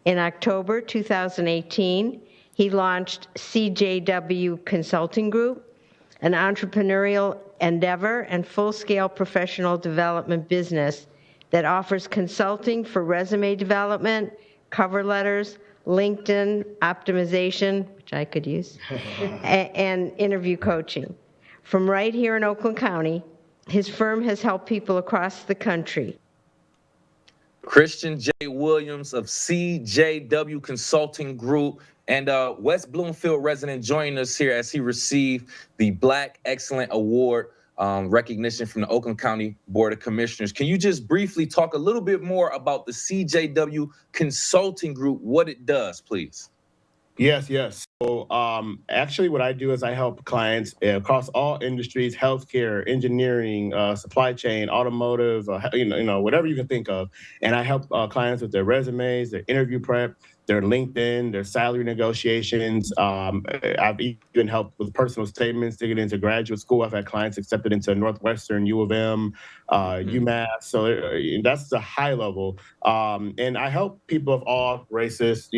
In October 2018, he launched CJW Consulting Group, an entrepreneurial endeavor and full-scale professional development business that offers consulting for resume development, cover letters, LinkedIn optimization, which I could use, and interview coaching. From right here in Oakland County, his firm has helped people across the country.
Christian J. Williams of CJW Consulting Group, and West Bloomfield resident joining us here as he received the Black Excellent Award recognition from the Oakland County Board of Commissioners. Can you just briefly talk a little bit more about the CJW Consulting Group, what it does, please?
Yes. So actually what I do is I help clients across all industries: healthcare, engineering, supply chain, automotive, whatever you can think of. And I help clients with their resumes, their interview prep, their LinkedIn, their salary negotiations. I've even helped with personal statements to get into graduate school. I've had clients accepted into Northwestern, U of M, UMass. So that's the high level. And I help people of all races,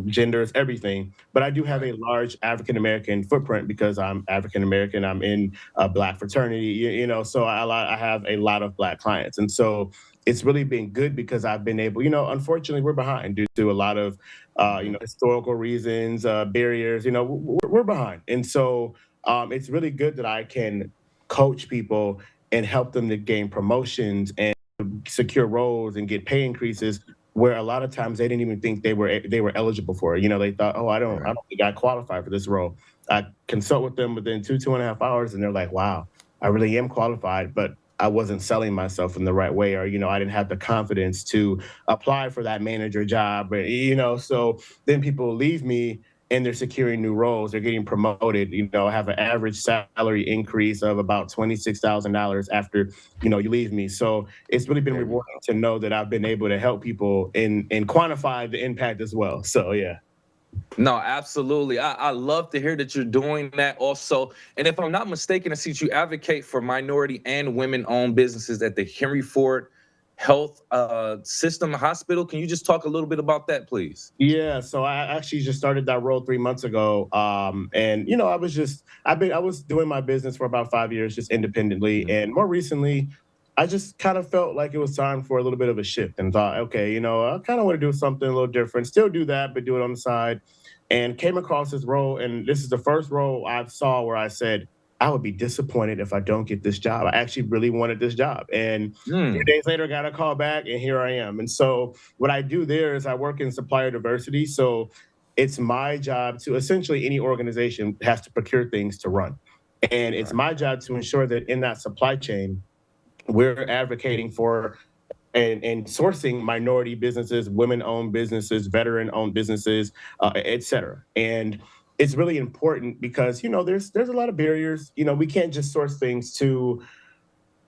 genders, everything. But I do have a large African-American footprint because I'm African-American. I'm in a Black fraternity, so I have a lot of Black clients. And so it's really been good because I've been able, unfortunately, we're behind due to a lot of, historical reasons, barriers, we're behind. And so it's really good that I can coach people and help them to gain promotions and secure roles and get pay increases where a lot of times they didn't even think they were eligible for it. They thought, oh, I don't think I qualify for this role. I consult with them within 2.5 hours, and they're like, wow, I really am qualified, but I wasn't selling myself in the right way, or, I didn't have the confidence to apply for that manager job, so then people leave me and they're securing new roles. They're getting promoted, have an average salary increase of about $26,000 after, you leave me. So it's really been rewarding to know that I've been able to help people and quantify the impact as well. So, yeah.
No, absolutely. I love to hear that you're doing that also. And if I'm not mistaken, I see that you advocate for minority and women-owned businesses at the Henry Ford Health System Hospital. Can you just talk a little bit about that, please?
Yeah, so I actually just started that role 3 months ago. And, I was doing my business for about 5 years, just independently. And more recently, I just kind of felt like it was time for a little bit of a shift and thought, okay, I kind of want to do something a little different, still do that, but do it on the side. And came across this role. And this is the first role I saw where I said, I would be disappointed if I don't get this job. I actually really wanted this job. And a few days later, got a call back, and here I am. And so what I do there is I work in supplier diversity. So it's my job to essentially, any organization has to procure things to run. And it's my job to ensure that in that supply chain, we're advocating for and sourcing minority businesses, women-owned businesses, veteran-owned businesses, et cetera. And it's really important because, there's a lot of barriers. We can't just source things to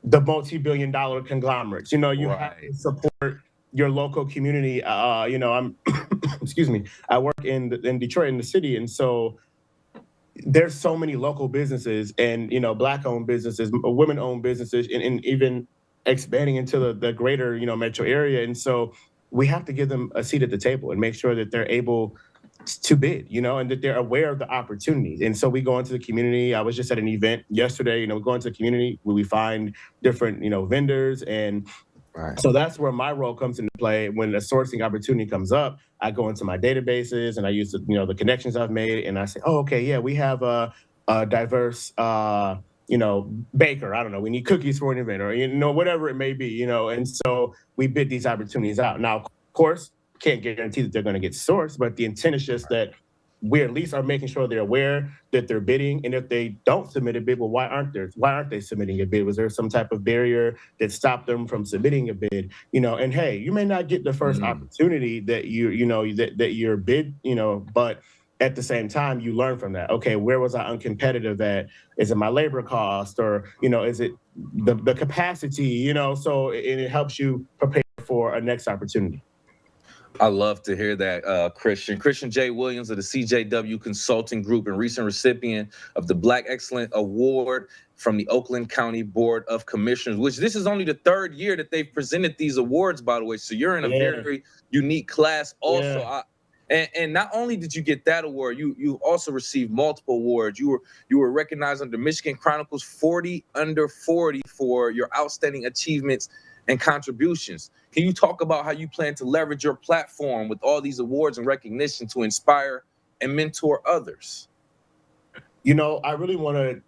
the multi-billion-dollar conglomerates. You have to support your local community. I'm, excuse me, I work in Detroit, in the city, and so there's so many local businesses and, Black-owned businesses, women-owned businesses, and even expanding into the greater, metro area. And so we have to give them a seat at the table and make sure that they're able to bid, and that they're aware of the opportunities. And so we go into the community. I was just at an event yesterday, we go into the community where we find different, vendors. And so that's where my role comes into play. When a sourcing opportunity comes up, I go into my databases and I use the connections I've made, and I say, oh, okay, yeah, we have a diverse, baker. I don't know, we need cookies for an event, or whatever it may be, and so we bid these opportunities out. Now, of course, can't guarantee that they're going to get sourced, but the intent is just that we at least are making sure they're aware that they're bidding. And if they don't submit a bid, well, why aren't they submitting a bid? Was there some type of barrier that stopped them from submitting a bid? And hey, you may not get the first opportunity that that your bid, but at the same time, you learn from that. Okay, where was I uncompetitive at? Is it my labor cost, or is it the capacity? So it helps you prepare for a next opportunity.
I love to hear that, Christian. Christian J. Williams of the CJW Consulting Group and recent recipient of the Black Excellence Award from the Oakland County Board of Commissioners, which this is only the third year that they've presented these awards, by the way. So you're in a very unique class also. And not only did you get that award, you also received multiple awards. You were recognized under Michigan Chronicles 40 Under 40 for your outstanding achievements and contributions. Can you talk about how you plan to leverage your platform with all these awards and recognition to inspire and mentor others?
I really want to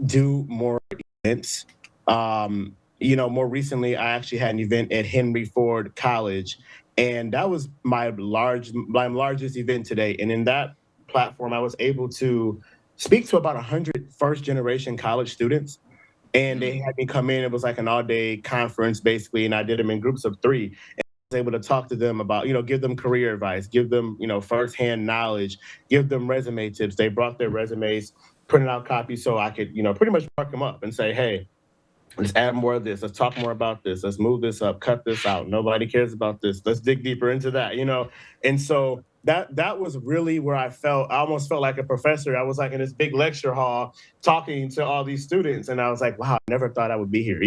do more events. More recently, I actually had an event at Henry Ford College, and that was my largest event today. And in that platform, I was able to speak to about 100 first-generation college students. And they had me come in. It was like an all-day conference, basically, and I did them in groups of 3. And I was able to talk to them about, give them career advice, give them, firsthand knowledge, give them resume tips. They brought their resumes, printed out copies, so I could, pretty much mark them up and say, hey, let's add more of this. Let's talk more about this. Let's move this up, cut this out. Nobody cares about this. Let's dig deeper into that, And so that was really where I almost felt like a professor. I was like in this big lecture hall talking to all these students, and I was like, wow, I never thought I would be here,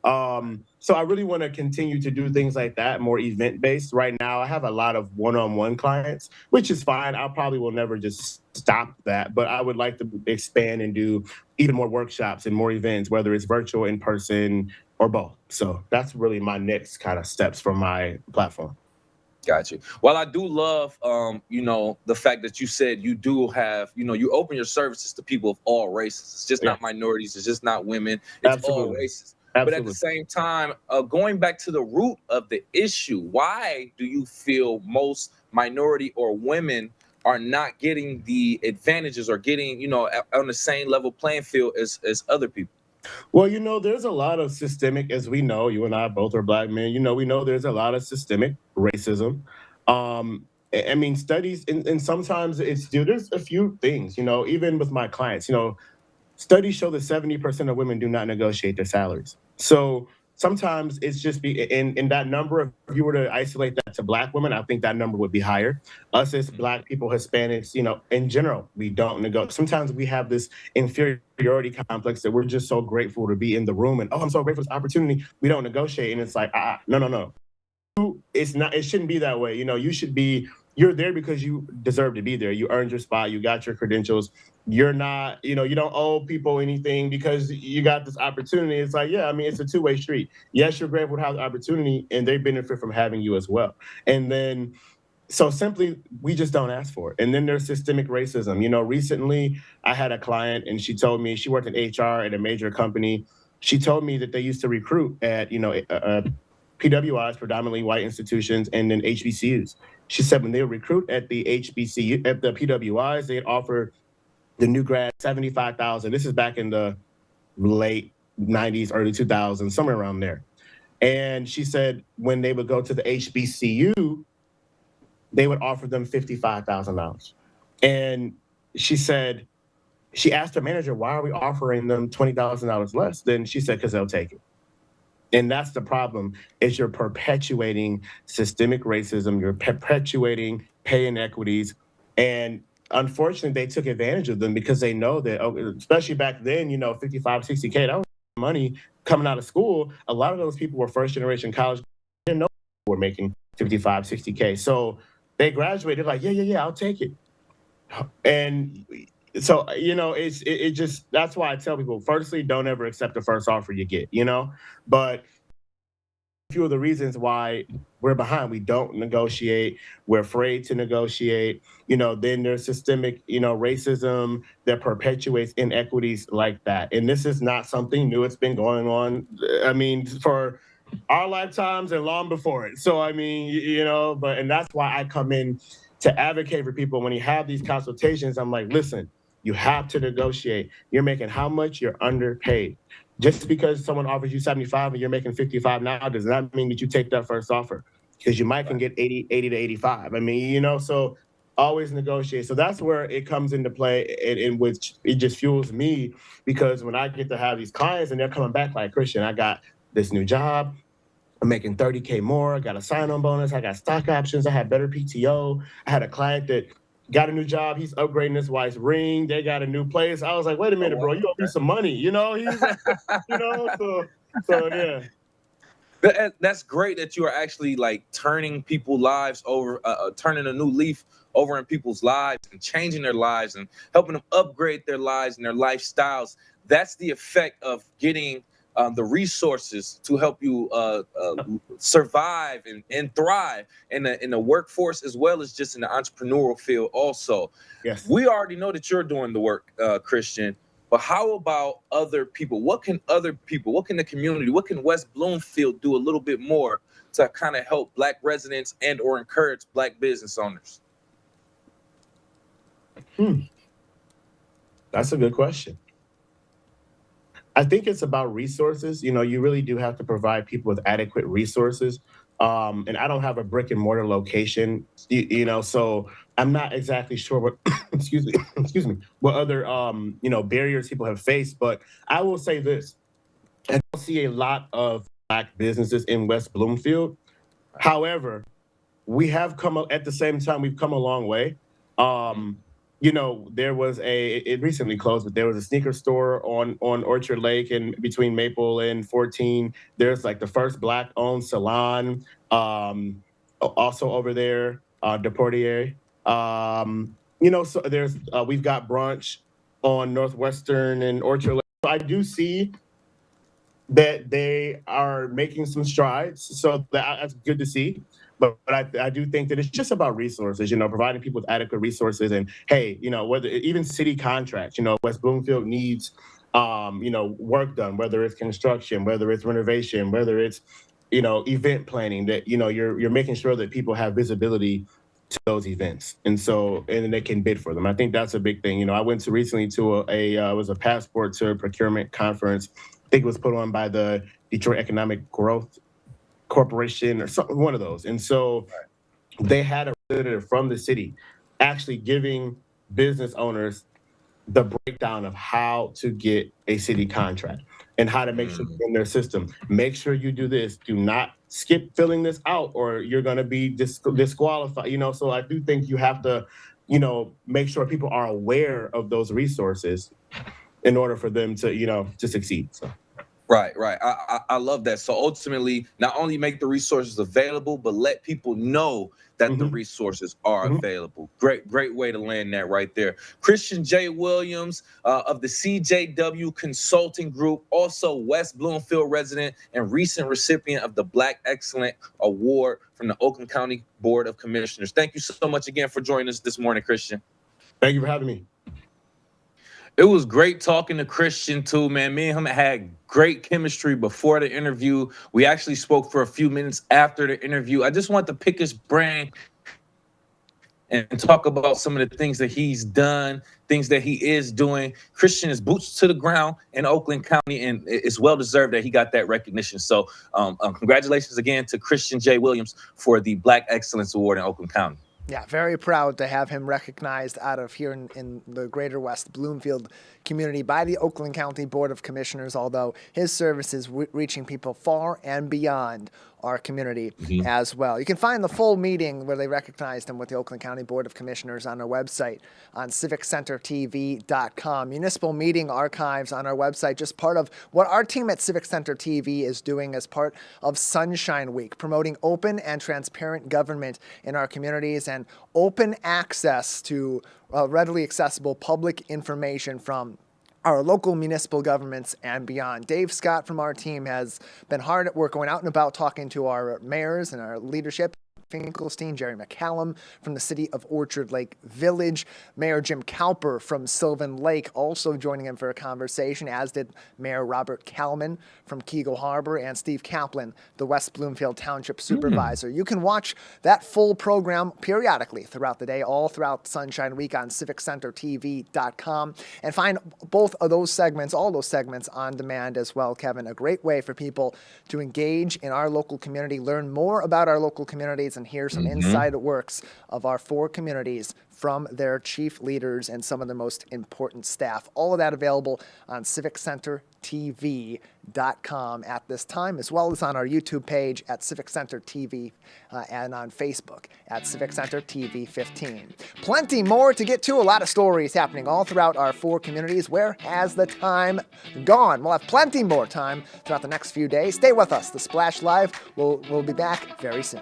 So I really want to continue to do things like that, more event-based. Right now, I have a lot of one-on-one clients, which is fine. I probably will never just stop that, but I would like to expand and do even more workshops and more events, whether it's virtual, in person, or both. So that's really my next kind of steps for my platform.
Got you. Well, I do love, the fact that you said you do have, you open your services to people of all races. It's just not minorities. It's just not women. It's all races. But at the same time, going back to the root of the issue, why do you feel most minority or women are not getting the advantages or getting, on the same level playing field as other people?
Well, there's a lot of systemic, as we know, you and I both are Black men, we know there's a lot of systemic racism. I mean, studies, and sometimes there's a few things, even with my clients, studies show that 70% of women do not negotiate their salaries. So sometimes it's just in that number, if you were to isolate that to Black women, I think that number would be higher. Us as Black people, Hispanics, in general, we don't negotiate. Sometimes we have this inferiority complex that we're just so grateful to be in the room, and I'm so grateful for this opportunity. We don't negotiate, and it's like, no. It's not. It shouldn't be that way. You're there because you deserve to be there. You earned your spot. You got your credentials. You're not, you don't owe people anything because you got this opportunity. It's like, it's a two-way street. Yes, you're grateful to have the opportunity, and they benefit from having you as well. And then, so simply, we just don't ask for it. And then there's systemic racism. Recently, I had a client, and she told me she worked in HR at a major company. She told me that they used to recruit at, PWIs, predominantly white institutions, and then HBCUs. She said when they would recruit at the HBCU, at the PWIs, they'd offer the new grad $75,000. This is back in the late 90s, early 2000s, somewhere around there. And she said when they would go to the HBCU, they would offer them $55,000. And she said, she asked her manager, why are we offering them $20,000 less? Then she said, because they'll take it. And that's the problem, is you're perpetuating systemic racism, you're perpetuating pay inequities. And unfortunately, they took advantage of them because they know that, especially back then, 55, 60K, that was money coming out of school. A lot of those people were first generation college. They didn't know people were making 55, 60K. So they graduated like, yeah, I'll take it. And so, it just, that's why I tell people, firstly, don't ever accept the first offer you get, but a few of the reasons why we're behind. We don't negotiate. We're afraid to negotiate. Then there's systemic, racism that perpetuates inequities like that. And this is not something new. It's been going on, for our lifetimes and long before it. So, and that's why I come in to advocate for people. When you have these consultations, I'm like, listen, you have to negotiate. You're making how much? You're underpaid. Just because someone offers you 75 and you're making 55 now does not mean that you take that first offer, because you might can get 80 to 85. So always negotiate. So that's where it comes into play, in which it just fuels me, because when I get to have these clients and they're coming back like, Christian, I got this new job. I'm making 30K more. I got a sign-on bonus. I got stock options. I had better PTO. I had a client that got a new job. He's upgrading his wife's ring. They got a new place. I was like, wait a minute, bro, you owe me some money. He's like, so yeah.
That's great that you are actually like turning people's lives over, turning a new leaf over in people's lives and changing their lives and helping them upgrade their lives and their lifestyles. That's the effect of getting the resources to help you survive and thrive in the workforce, as well as just in the entrepreneurial field also.
Yes.
We already know that you're doing the work, Christian, but how about other people? What can the community, what can West Bloomfield do a little bit more to kind of help Black residents and or encourage Black business owners?
That's a good question. I think it's about resources. You really do have to provide people with adequate resources. And I don't have a brick and mortar location, so I'm not exactly sure what, excuse me, what other, barriers people have faced. But I will say this, I don't see a lot of Black businesses in West Bloomfield. However, we have at the same time, we've come a long way. There was it recently closed, but there was a sneaker store on Orchard Lake and between Maple and 14. There's like the first Black-owned salon, also over there, Deportier. So there's we've got brunch on Northwestern and Orchard Lake. So I do see that they are making some strides, so that's good to see. But I do think that it's just about resources, providing people with adequate resources. And hey, whether even city contracts, West Bloomfield needs, work done, whether it's construction, whether it's renovation, whether it's, event planning, that, you're making sure that people have visibility to those events. And then they can bid for them. I think that's a big thing. I went recently to it was a passport to procurement conference. I think it was put on by the Detroit Economic Growth Corporation or something, one of those. And so they had a representative from the city actually giving business owners the breakdown of how to get a city contract and how to make sure it's in their system. Make sure you do this. Do not skip filling this out or you're going to be disqualified. So I do think you have to, make sure people are aware of those resources in order for them to, to succeed. So.
Right. I love that. So ultimately, not only make the resources available, but let people know that the resources are available. Great way to land that right there. Christian J. Williams of the CJW Consulting Group, also West Bloomfield resident and recent recipient of the Black Excellent Award from the Oakland County Board of Commissioners. Thank you so much again for joining us this morning, Christian.
Thank you for having me.
It was great talking to Christian too, man. Me and him had great chemistry before the interview. We actually spoke for a few minutes after the interview. I just want to pick his brain and talk about some of the things that he's done, things that he is doing. Christian is boots to the ground in Oakland County, and it's well-deserved that he got that recognition. So congratulations again to Christian J. Williams for the Black Excellence Award in Oakland County.
Yeah, very proud to have him recognized out of here in the greater West Bloomfield community by the Oakland County Board of Commissioners, although his service is reaching people far and beyond our community as well. You can find the full meeting where they recognized him with the Oakland County Board of Commissioners on our website on civiccentertv.com. Municipal meeting archives on our website, just part of what our team at Civic Center TV is doing as part of Sunshine Week, promoting open and transparent government in our communities and open access to readily accessible public information from our local municipal governments and beyond. Dave Scott from our team has been hard at work going out and about talking to our mayors and our leadership. Finkelstein, Jerry McCallum from the city of Orchard Lake Village, Mayor Jim Cowper from Sylvan Lake also joining him for a conversation, as did Mayor Robert Kalman from Keego Harbor and Steve Kaplan, the West Bloomfield Township Supervisor. You can watch that full program periodically throughout the day, all throughout Sunshine Week on civiccentertv.com, and find both of those segments, all those segments on demand as well, Kevin. A great way for people to engage in our local community, learn more about our local communities, and hear some inside works of our 4 communities from their chief leaders and some of the most important staff. All of that available on civiccentertv.com at this time, as well as on our YouTube page at Civic Center TV and on Facebook at Civic Center TV 15. Plenty more to get to, a lot of stories happening all throughout our 4 communities. Where has the time gone? We'll have plenty more time throughout the next few days. Stay with us. The Splash Live will be back very soon.